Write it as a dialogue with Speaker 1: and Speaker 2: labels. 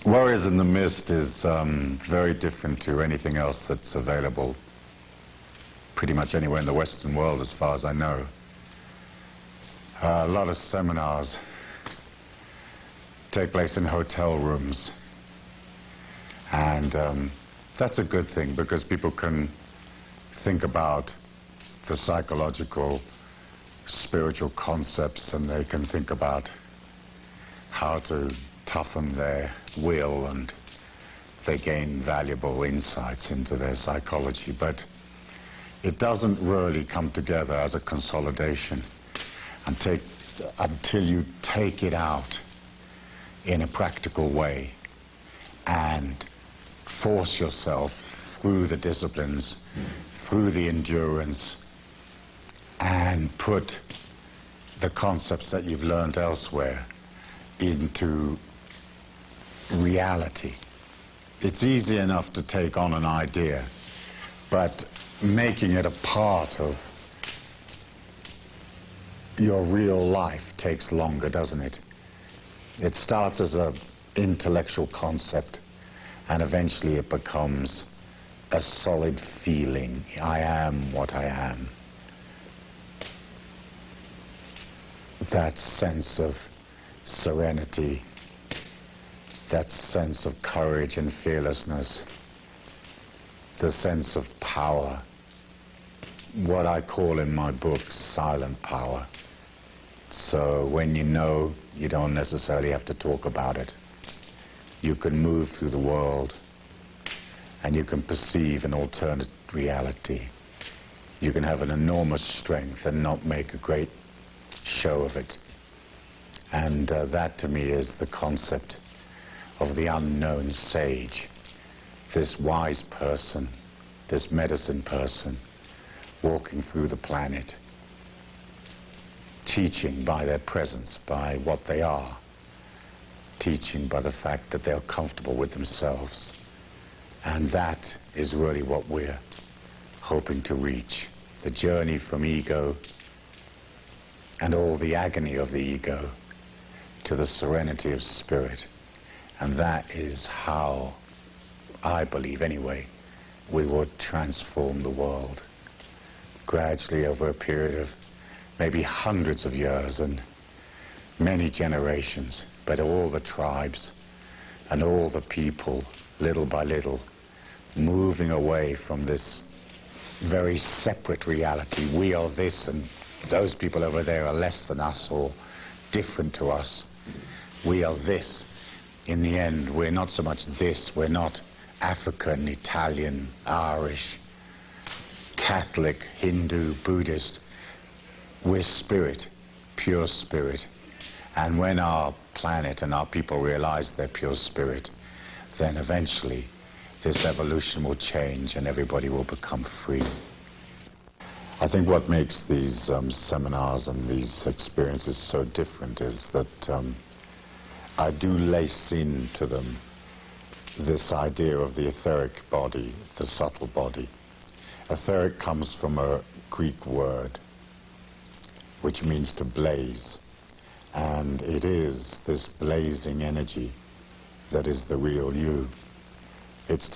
Speaker 1: Warriors in the Mist is very different to anything else that's available pretty much anywhere in the Western world, as far as I know. A lot of seminars take place in hotel rooms, and that's a good thing, because people can think about the psychological, spiritual concepts, and they can think about how to toughen their will, and they gain valuable insights into their psychology. But it doesn't really come together as a consolidation until you take it out in a practical way and force yourself through the disciplines, through the endurance, and put the concepts that you've learned elsewhere into reality. It's easy enough to take on an idea, but making it a part of your real life takes longer, doesn't it? It starts as an intellectual concept, and eventually it becomes a solid feeling. I am what I am. That sense of serenity, that sense of courage and fearlessness, the sense of power, what I call in my book silent power. So when you know, you don't necessarily have to talk about it. You can move through the world, and you can perceive an alternate reality. You can have an enormous strength and not make a great show of it. And that to me is the concept of the unknown sage, this wise person, this medicine person, walking through the planet, teaching by their presence, by what they are, teaching by the fact that they're comfortable with themselves. And that is really what we're hoping to reach, the journey from ego and all the agony of the ego to the serenity of spirit. And that is how, I believe anyway, we would transform the world gradually over a period of maybe hundreds of years and many generations, but all the tribes and all the people, little by little, moving away from this very separate reality. We are this, and those people over there are less than us or different to us. We are this. In the end, we're not so much this. We're not African, Italian, Irish, Catholic, Hindu, Buddhist. We're spirit, pure spirit. And when our planet and our people realize they're pure spirit, then eventually this evolution will change and everybody will become free. I think what makes these seminars and these experiences so different is that I do lace into them this idea of the etheric body, the subtle body. Etheric comes from a Greek word which means to blaze, and it is this blazing energy that is the real you. It's